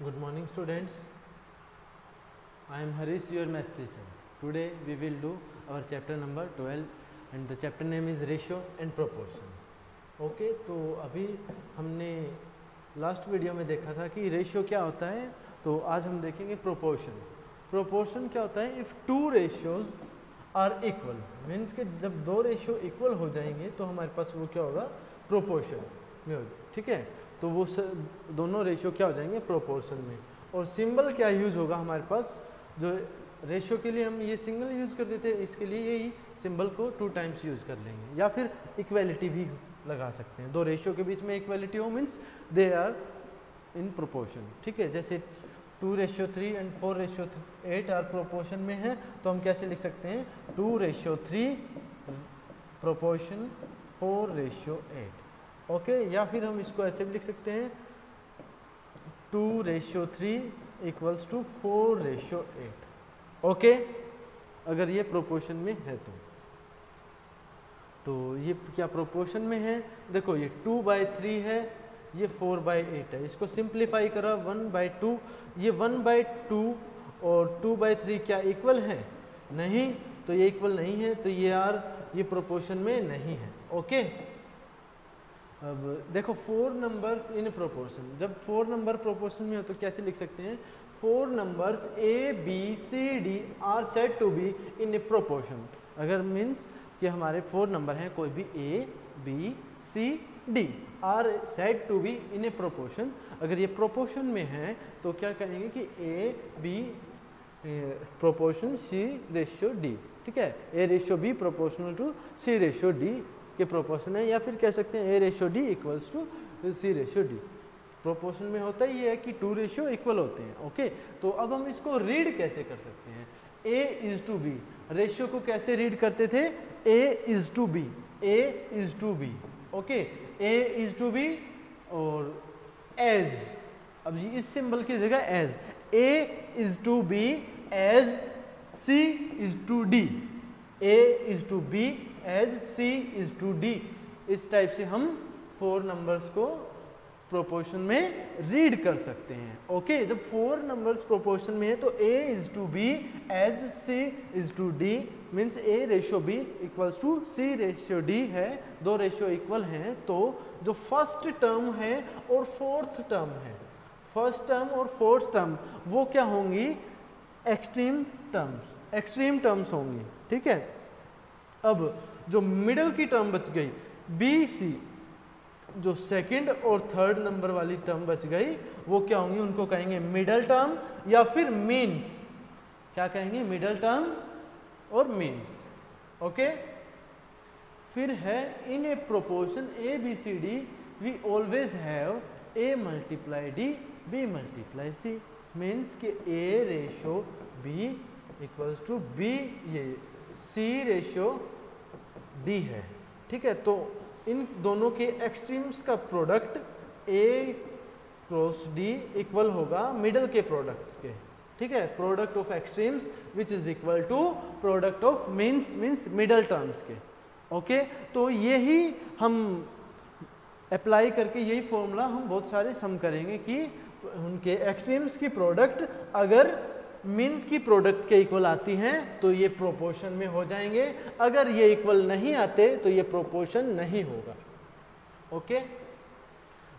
Good morning students. I am Harish, your math teacher. Today we will do our chapter number 12 and the chapter name is ratio and proportion. Okay, तो अभी हमने last video में देखा था कि ratio क्या होता है, तो आज हम देखेंगे प्रोपोर्शन. प्रोपोर्शन क्या होता है? If two ratios are equal, means कि जब दो रेशियो इक्वल हो जाएंगे तो हमारे पास वो क्या होगा, प्रोपोर्शन में हो. ठीक है, तो वो दोनों रेशियो क्या हो जाएंगे, प्रोपोर्शन में. और सिंबल क्या यूज होगा हमारे पास, जो रेशियो के लिए हम ये सिंगल यूज करते थे, इसके लिए यही सिंबल को 2 टाइम्स यूज कर लेंगे, या फिर इक्वेलिटी भी लगा सकते हैं. दो रेशियो के बीच में इक्वेलिटी हो means they are in proportion. ठीक है, जैसे 2:3 एंड 4:8 आर प्रोपोर्शन में है, तो हम कैसे लिख सकते हैं, 2:3 प्रोपोर्शन 4:8. ओके, या फिर हम इसको ऐसे भी लिख सकते हैं 2:3 इक्वल्स टू 4:8. ओके, अगर ये प्रोपोर्शन में है तो ये क्या प्रोपोर्शन में है. देखो ये 2/3 है, ये 4/8 है. इसको सिंप्लीफाई करा 1/2. ये 1/2 और 2/3 क्या इक्वल है? नहीं, तो ये इक्वल नहीं है, तो ये प्रोपोर्शन में नहीं है. ओके, अब देखो 4 नंबर्स इन प्रोपोर्शन. जब 4 नंबर प्रोपोर्शन में हो तो कैसे लिख सकते हैं, 4 numbers A, B, C, D are said to be in a proportion. अगर मीन्स कि हमारे 4 नंबर हैं, कोई भी A, B, C, D are said to be in a proportion. अगर ये प्रोपोर्शन में है तो क्या कहेंगे कि A, B प्रोपोर्शन C:D. ठीक है, A:B प्रोपोर्शनल टू C:D के प्रोपोर्शन है, या फिर कह सकते हैं A:D equals to C:D. Proportion में होता ही है कि 2 रेशियो इक्वल होते हैं. ओके, तो अब हम इसको रीड कैसे कर सकते हैं, A:B. रेशियो को कैसे रीड करते थे, A:B. A:B. ओके, A:B और एज. अब इस सिंबल की जगह as, A:B as C:D. A:B as C:D. इस टाइप से हम 4 नंबर्स को प्रोपोर्शन में रीड कर सकते हैं. ओके, जब 4 नंबर्स प्रोपोर्शन में है तो A:B as C:D means A:B equals to C:D है. दो रेशियो इक्वल हैं, तो जो फर्स्ट टर्म है और फोर्थ टर्म है, फर्स्ट टर्म और फोर्थ टर्म वो क्या होंगी, एक्सट्रीम टर्म्स होंगी. ठीक है, अब जो मिडल की टर्म बच गई BC, जो सेकंड और थर्ड नंबर वाली टर्म बच गई, वो क्या होंगी, उनको कहेंगे मिडल टर्म या फिर मीन्स. क्या कहेंगे, मिडल टर्म और मीन्स. ओके, फिर है in a proportion ABCD we always have A multiply D, B multiply C. Means कि A:B इक्वल्स टू B, ये C:D है. ठीक है, तो इन दोनों के एक्सट्रीम्स का प्रोडक्ट A×D इक्वल होगा मिडल के प्रोडक्ट्स के. ठीक है, product of extremes which is equal to product of means middle terms के. ओके, तो यही हम अप्लाई करके यही फॉर्मूला हम बहुत सारे सम करेंगे कि उनके एक्सट्रीम्स की प्रोडक्ट अगर मीन्स की प्रोडक्ट के इक्वल आती हैं तो ये प्रोपोर्शन में हो जाएंगे, अगर ये इक्वल नहीं आते तो ये प्रोपोर्शन नहीं होगा. ओके,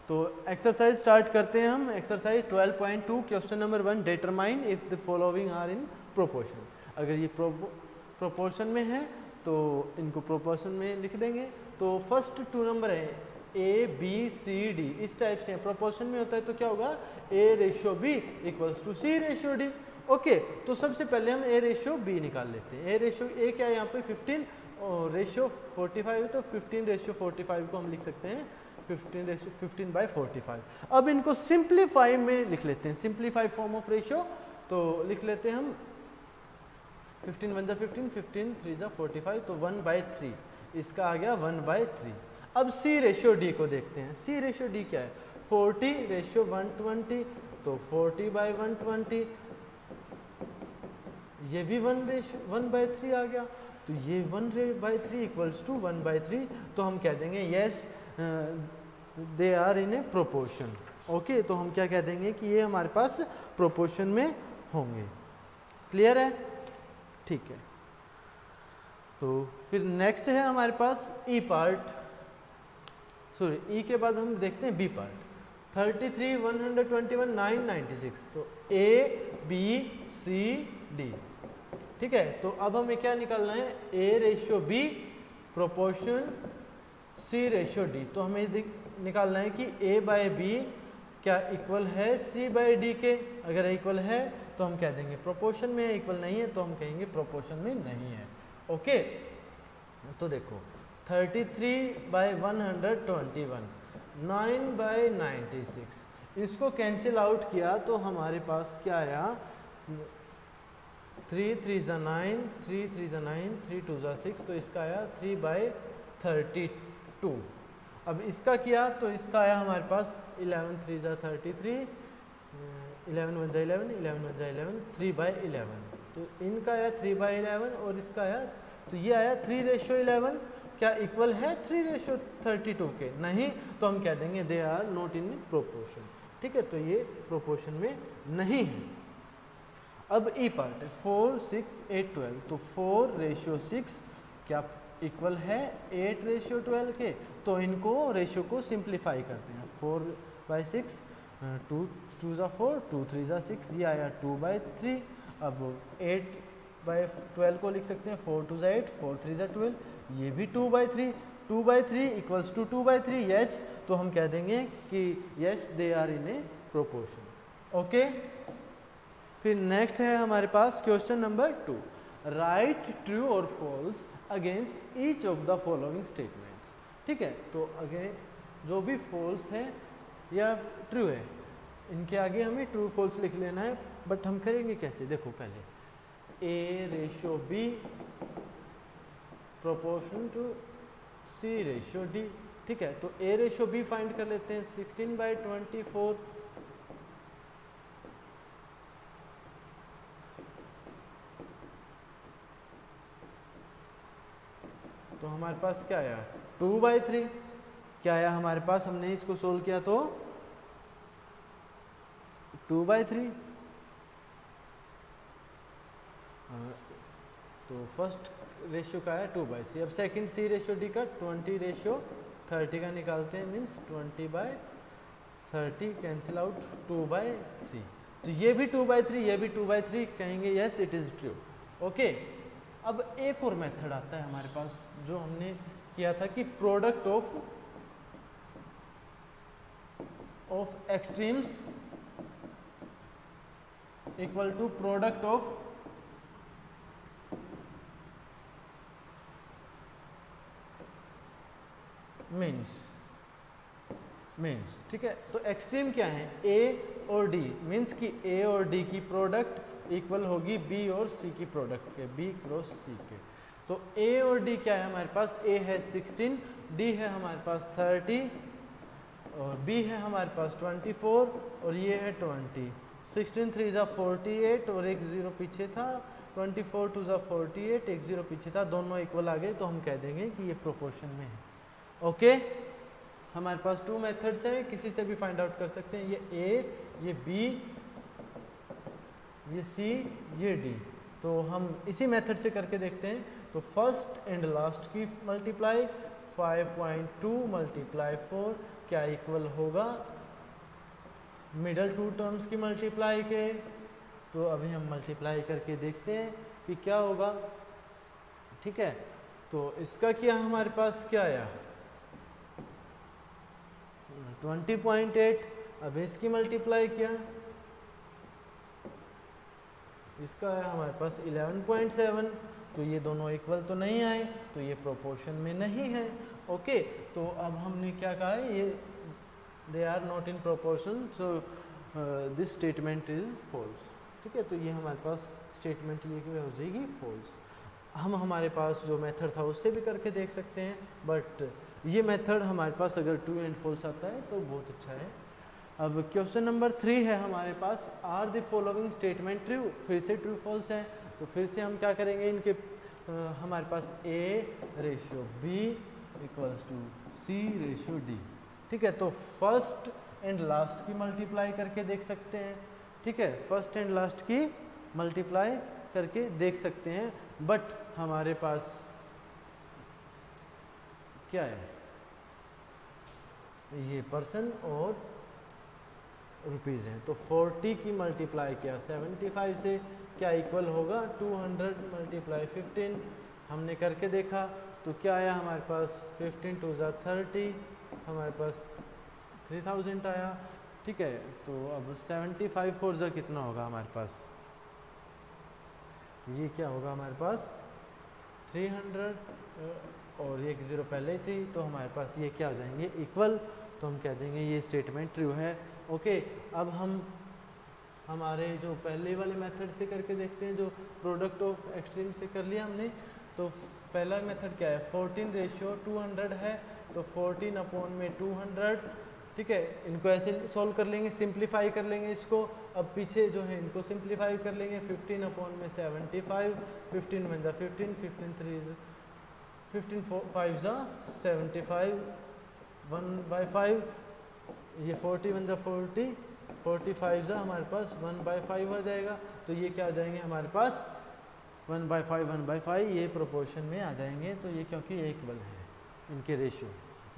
तो एक्सरसाइज स्टार्ट करते हैं हम. Exercise 12.2 question number 1, determine if the following are in proportion. अगर ये प्रोपोर्शन में है तो इनको प्रोपोर्शन में लिख देंगे. तो फर्स्ट 2 नंबर है ABCD, इस टाइप से प्रोपोर्शन में होता है तो क्या होगा, A:B equals to C:D. Okay, तो सबसे पहले हम A:B निकाल लेते हैं. A क्या है यहाँ पे 15 और रेशियो 45 है, तो 15:45 को हम लिख सकते हैं 15:15/45. अब इनको सिंप्लीफाई में लिख लेते हैं, सिंप्लीफाई फॉर्म ऑफ रेशियो. तो लिख लेते हैं हम 15 1 15, 15 3 45, तो 1/3. इसका आ गया 1/3. अब C:D को देखते हैं. C:D क्या है, 40:120, तो 40/120. ये भी 1/3 आ गया, तो ये 1/3 इक्वल्स टू 1/3. तो हम कह देंगे yes they are in a proportion. Okay, तो हम क्या कह देंगे कि ये हमारे पास प्रोपोर्शन में होंगे। क्लियर है? ठीक है। तो फिर नेक्स्ट है हमारे पास ई पार्ट, सॉरी ई के बाद हम देखते हैं बी पार्ट। 33, 121, 996, तो ए बी सी डी। ठीक है, तो अब हमें क्या निकालना है, A ratio B proportion C ratio D. तो हमें निकालना है कि ए बाय बी क्या इक्वल है सी बाय डी के। अगर इक्वल है तो हम कह देंगे प्रोपोर्शन में है, इक्वल नहीं है तो हम कहेंगे प्रोपोर्शन में नहीं है। ओके, तो देखो 33 बाय 121, 9 बाय 96, इसको कैंसिल आउट किया तो हमारे पास क्या आया, 3 3 ज़ा 9, 3 3 ज़ा 9, 3 2 ज़ा 6, तो इसका आया 3 बाय 32। अब इसका किया तो इसका आया हमारे पास 11 3 ज़ा 33, 11 1 ज़ा 11, 11 1 ज़ा 11, 3 बाय 11। तो इनका आया 3 बाय 11 और इसका आया, तो ये आया 3 रेशियो 11। क्या इक्वल है 3 रेशियो 32 के? नहीं, तो हम कह देंगे they are not in proportion. ठीक है, तो ये प्रोपोर्शन में नहीं है। अब ई पार्ट है 4 6 8 12, तो 4 रेशियो 6 क्या इक्वल है 8 रेशियो 12 के? तो इनको रेशियो को सिंप्लीफाई करते हैं। 4 बाई 6, 2 2 ज़ा 4, 2 3 ज़ा 6, ये आया 2 बाई 3। अब 8 बाई 12 को लिख सकते हैं 4 2 ज़ा 8, 4 3 ज़ा 12, ये भी 2 by 3, 2 by 3 equals to 2 by 3, yes. तो हम कह देंगे कि yes they are in a proportion. Okay, फिर नेक्स्ट है हमारे पास क्वेश्चन नंबर 2, राइट ट्रू और false against each of the following statements. ठीक है, तो अगेन जो भी फॉल्स है या ट्रू है, इनके आगे हमें ट्रू फॉल्स लिख लेना है। बट हम करेंगे कैसे, देखो पहले A ratio B proportion to C ratio D. ठीक है, तो ए रेशियो बी फाइंड कर लेते हैं। 16 बाई 24, तो हमारे पास क्या आया 2 बाई 3। क्या आया हमारे पास, हमने इसको सोल्व किया तो 2 बाई 3। तो फर्स्ट रेशियो का है 2 बाई 3। अब सेकंड सी रेशियो डी का 20 रेशियो 30 का निकालते हैं, means 20 by 30 cancel out 2 by 3। तो ये भी 2 बाई 3, ये भी 2 बाई 3, कहेंगे yes it is true. Okay, अब एक और मेथड आता है हमारे पास जो हमने किया था कि product of extremes equal to product of means. ठीक है, तो एक्सट्रीम क्या है, ए और डी, मीन्स कि ए और डी की प्रोडक्ट इक्वल होगी बी और सी की प्रोडक्ट के, बी क्रॉस सी के। तो ए और डी क्या है हमारे पास, ए है 16, डी है हमारे पास 30 और बी है हमारे पास 24 और ये है 20। 16 3 ज़ा 48 और एक 0 पीछे था, 24 2 ज़ा 48, एक 0 पीछे था, दोनों इक्वल आ गए, तो हम कह देंगे कि ये प्रोपोर्शन में है। ओके, हमारे पास 2 मेथड्स हैं, किसी से भी फाइंड आउट कर सकते हैं। ये ए, ये बी, ये सी, ये डी। तो हम इसी मेथड से करके देखते हैं। तो फर्स्ट एंड लास्ट की मल्टीप्लाई 5.2 मल्टीप्लाई 4 क्या इक्वल होगा मिडल 2 टर्म्स की मल्टीप्लाई के। तो अभी हम मल्टीप्लाई करके देखते हैं कि क्या होगा। ठीक है, तो इसका क्या हमारे पास क्या आया 20.8। अब इसकी मल्टीप्लाई किया, इसका आया हमारे पास 11.7। तो ये दोनों इक्वल तो नहीं आए, तो ये प्रोपोर्शन में नहीं है। ओके, तो अब हमने क्या कहा है, ये they are not in proportion, so this statement is false. ठीक है, तो ये हमारे पास स्टेटमेंट ये हो जाएगी फॉल्स। हम हमारे पास जो मेथड था उससे भी करके देख सकते हैं, बट ये मेथड हमारे पास अगर ट्रू एंड फॉल्स आता है तो बहुत अच्छा है। अब क्वेश्चन नंबर 3 है हमारे पास, are the following statement true. फिर से ट्रू फॉल्स है, तो फिर से हम क्या करेंगे, इनके हमारे पास A ratio B equals to C ratio D. ठीक है, तो फर्स्ट एंड लास्ट की मल्टीप्लाई करके देख सकते हैं, ठीक है, फर्स्ट एंड लास्ट की मल्टीप्लाई करके देख सकते हैं। बट हमारे पास क्या है, ये परसेंट और रुपीज़ हैं, तो 40 की मल्टीप्लाई किया 75 से, क्या इक्वल होगा 200 मल्टीप्लाई 15। हमने करके देखा तो क्या आया हमारे पास 15 2 ज़ा 30, हमारे पास 3000 आया, ठीक है। तो अब 75 4 ज़ा कितना होगा हमारे पास, ये क्या होगा हमारे पास 300 और एक ज़ीरो पहले ही थी, तो हमारे पास ये क्या हो जाएंगे इक्वल, तो हम कह देंगे ये स्टेटमेंट ट्रू है। ओके, अब हम हमारे जो पहले वाले मेथड से करके देखते हैं, जो प्रोडक्ट ऑफ एक्सट्रीम से कर लिया हमने। तो पहला मेथड क्या है, 14:200 है, तो 14 अपॉन में 200, ठीक है। इनको ऐसे सॉल्व कर लेंगे, सिंप्लीफाई कर लेंगे इसको। अब पीछे जो है इनको सिंप्लीफाई कर लेंगे, 15 अपॉन में 75, 15 1 ज़ा 15, 15 3 15 5 ज़ा 75, 1/5, ये 40 1 ज़ा 40, 45 ज़ा हमारे पास 1/5 हो जाएगा। तो ये क्या आ जाएंगे हमारे पास 1/5 1/5, ये प्रोपोर्शन में आ जाएंगे। तो ये क्योंकि इक्वल है इनके रेशियो।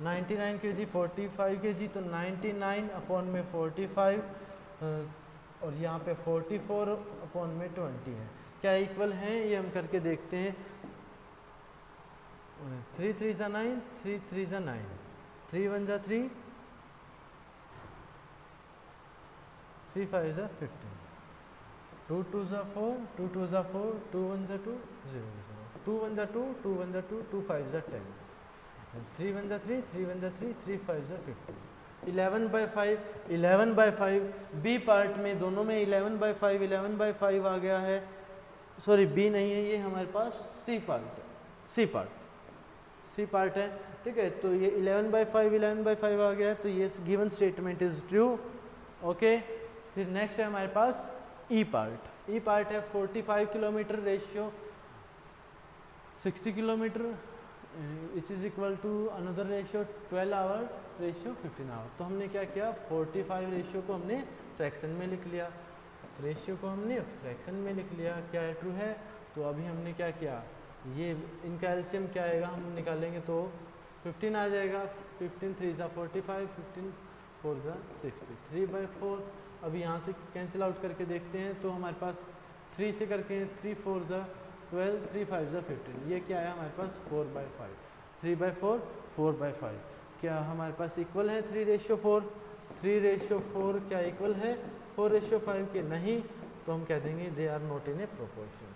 99 kg 45 kg, तो 99 अपॉन में 45 और यहाँ पे 44 अपॉन में 20 है, क्या इक्वल हैं, ये हम करके देखते हैं। 3 3 ज़ा 9, 3 3 ज़ा 9, 3 1 ज़ा 3, 3 5 ज़ा 15, 2 2 ज़ा 4, 2 2 ज़ा 4, 2 1 ज़ा 2 0 0, 2 1 ज़ा 2, 2 1 ज़ा 2, 2 5 ज़ा 10, 3 1 ज़ा 3, 3 1 ज़ा 3, 3 5 ज़ा 15, 11/5, 11/5 बी पार्ट में, दोनों में 11/5 11/5 आ गया है। सॉरी बी नहीं है, ये हमारे पास सी पार्ट है, सी पार्ट है, ठीक है। तो ये 11/5 11/5 आ गया है, तो ये given statement is true. Okay, फिर नेक्स्ट है हमारे पास ई पार्ट। ई पार्ट है 45 kilometre ratio 60 kilometre each is equal to another ratio 12 hour ratio 15 hour. तो हमने क्या किया, 45 रेशियो को हमने फ्रैक्शन में लिख लिया, रेशियो को हमने फ्रैक्शन में लिख लिया, क्या है ट्रू है। तो अभी हमने क्या किया, ये इनका एलसीएम क्या आएगा हम निकालेंगे तो 15 आ जाएगा, 15 3 ज़ा 45, 15 4 ज़ा 60, 3/4। अभी यहाँ से कैंसिल आउट करके देखते हैं, तो हमारे पास 3 से करके 3 4 ज़ा 12, 3 5 ज़ा 15, ये क्या है हमारे पास 4/5, 3/4 4/5, क्या हमारे पास इक्वल है 3:4, 3:4 क्या इक्वल है 4:5 के, नहीं, तो हम कह देंगे they are not in a proportion.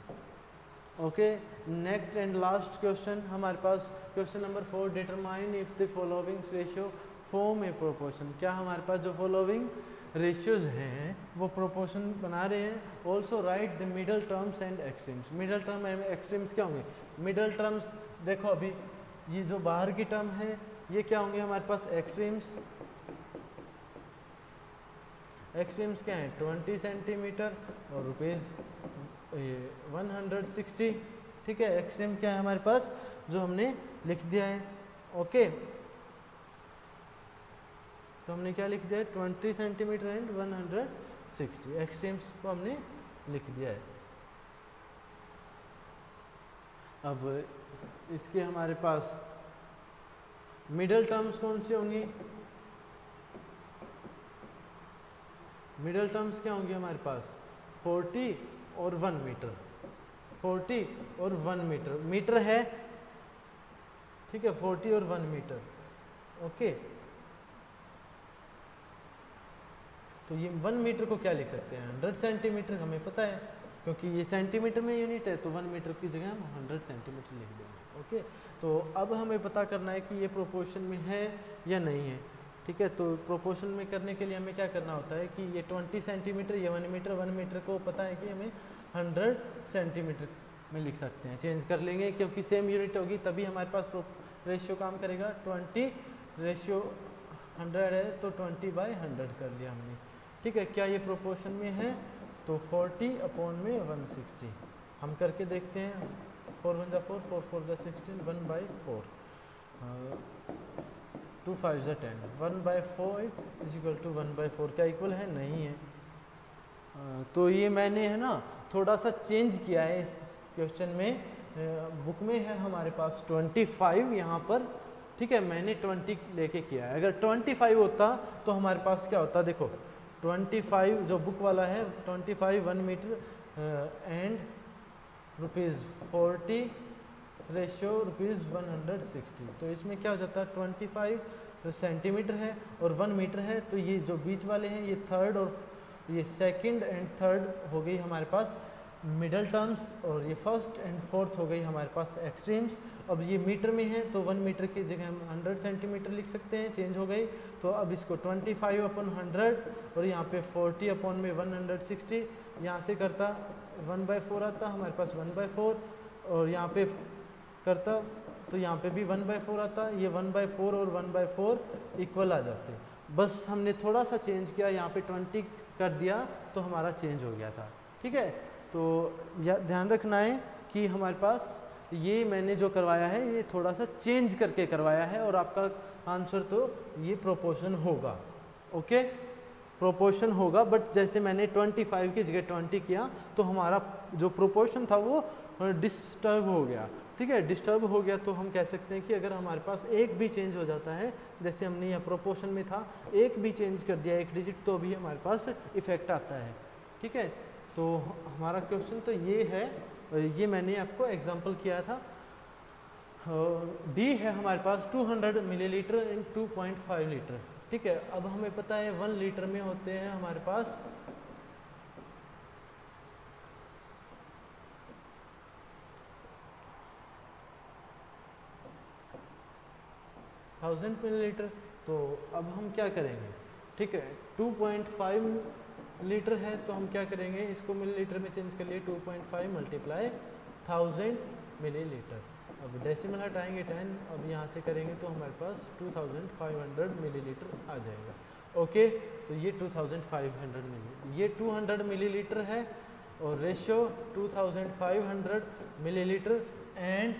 Okay, next and last question हमारे पास, question number 4, determine if the following ratio form a proportion. क्या हमारे पास जो फॉलोइंग रेशियोज हैं वो प्रोपोर्शन बना रहे हैं। Also right the middle terms and extremes. Middle term and extremes क्या होंगे, मिडल टर्म्स देखो अभी ये जो बाहर की टर्म है ये क्या होंगे हमारे पास एक्सट्रीम्स। एक्सट्रीम्स क्या है 20 सेंटीमीटर और रुपीज़ 160, ठीक है। एक्सट्रीम क्या है हमारे पास जो हमने लिख दिया है। ओके, तो हमने क्या लिख दिया है 20 सेंटीमीटर एंड 160, एक्सट्रीम्स को हमने लिख दिया है। अब इसके हमारे पास मिडल टर्म्स कौन से होंगी, मिडल टर्म्स क्या होंगे हमारे पास 40 और 1 मीटर, 40 और 1 मीटर, मीटर है, ठीक है, 40 और 1 मीटर। ओके, तो ये 1 मीटर को क्या लिख सकते हैं 100 सेंटीमीटर, हमें पता है क्योंकि ये सेंटीमीटर में यूनिट है, तो 1 मीटर की जगह हम 100 सेंटीमीटर लिख देंगे। ओके, तो अब हमें पता करना है कि ये प्रोपोर्शन में है या नहीं है, ठीक है। तो प्रोपोर्शन में करने के लिए हमें क्या करना होता है कि ये 20 सेंटीमीटर, ये 1 मीटर, 1 मीटर को पता है कि हमें 100 सेंटीमीटर में लिख सकते हैं, चेंज कर लेंगे क्योंकि सेम यूनिट होगी तभी हमारे पास रेशियो काम करेगा। 20 रेशियो 100 है तो 20/100 कर लिया हमने, ठीक है। क्या ये प्रोपोर्शन में है, तो 40 अपॉन में 160 हम करके देखते हैं। 4 1 ज़ा 4, 4 4 ज़ा 16, 1/4, 2 5 ज़ा 10, 1/4 इज इक्वल टू 1/4 क्या इक्वल है? नहीं है। तो ये मैंने है ना थोड़ा सा चेंज किया है इस क्वेश्चन में। बुक में है हमारे पास 25 यहाँ पर, ठीक है, मैंने 20 लेके किया है। अगर 25 होता तो हमारे पास क्या होता, देखो 25 जो बुक वाला है 25 1 मीटर एंड ₹40 रेशियो ₹160। तो इसमें क्या हो जाता है 25 सेंटीमीटर है और 1 मीटर है, तो ये जो बीच वाले हैं ये थर्ड और ये सेकंड एंड थर्ड हो गई हमारे पास मिडल टर्म्स, और ये फर्स्ट एंड फोर्थ हो गई हमारे पास एक्सट्रीम्स। अब ये मीटर में है तो 1 मीटर की जगह हम 100 सेंटीमीटर लिख सकते हैं, चेंज हो गई। तो अब इसको 25/100 और यहाँ पे 40/160 यहाँ से करता 1/4 आता हमारे पास 1/4, और यहाँ पे करता तो यहाँ पे भी 1/4 आता, ये 1/4 और 1/4 इक्वल आ जाते। बस हमने थोड़ा सा चेंज किया, यहाँ पे 20 कर दिया तो हमारा चेंज हो गया था, ठीक है। तो ध्यान रखना है कि हमारे पास ये मैंने जो करवाया है ये थोड़ा सा चेंज करके करवाया है, और आपका आंसर तो ये प्रोपोर्शन होगा, ओके, प्रोपोर्शन होगा। बट जैसे मैंने 25 की जगह 20 किया तो हमारा जो प्रोपोर्शन था वो डिस्टर्ब हो गया, ठीक है। डिस्टर्ब हो गया तो हम कह सकते हैं कि अगर हमारे पास एक भी चेंज हो जाता है, जैसे हमने यह प्रोपोर्शन में था एक भी चेंज कर दिया एक डिजिट, तो भी हमारे पास इफेक्ट आता है, ठीक है। तो हमारा क्वेश्चन तो ये है, ये मैंने आपको एग्जांपल किया था। डी है हमारे पास 200 मिलीलीटर इन 2.5 लीटर, ठीक है। अब हमें पता है 1 लीटर में होते हैं हमारे पास 1000 मिलीलीटर। तो अब हम क्या करेंगे, ठीक है, 2.5 लीटर है तो हम क्या करेंगे, इसको मिलीलीटर में चेंज कर लिए 2.5 मल्टीप्लाई 1000 मिलीलीटर। अब डेसिमल हटाएंगे 10, अब यहाँ से करेंगे तो हमारे पास 2500 मिलीलीटर आ जाएगा, ओके। तो ये 2500 मिली, ये 200 मिलीलीटर है और ratio 2500 millilitre and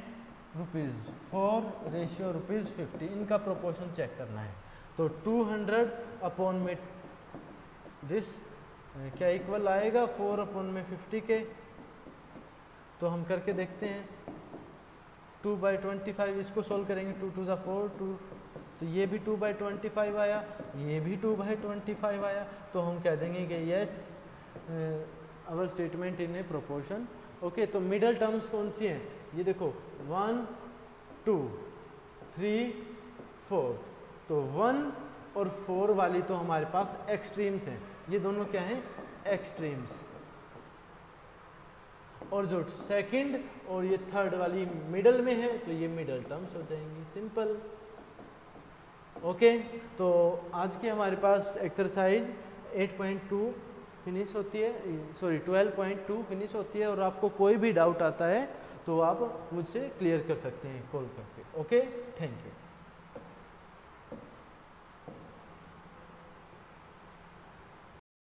rupees 4 ratio ₹50, इनका प्रोपोर्शन चेक करना है। तो 200 अपॉन में दिस क्या इक्वल आएगा 4 अपॉन में 50 के। तो हम करके देखते हैं, 2/25 इसको सोल्व करेंगे, 2 2 ज़ा 4 2, तो ये भी 2/25 आया, ये भी 2/25 आया। तो हम कह देंगे कि yes our statement in a proportion, okay. तो मिडल टर्म्स कौन सी हैं, ये देखो 1 2 3 4, तो 1 और 4 वाली तो हमारे पास एक्सट्रीम्स हैं, ये दोनों क्या हैं एक्सट्रीम्स, और जो सेकंड और ये थर्ड वाली मिडल में है तो ये मिडल टर्म्स हो जाएंगी, सिंपल, ओके। तो आज की हमारे पास एक्सरसाइज 8.2 फिनिश होती है, सॉरी 12.2 फिनिश होती है, और आपको कोई भी डाउट आता है तो आप मुझसे क्लियर कर सकते हैं कॉल करके, ओके। Thank you.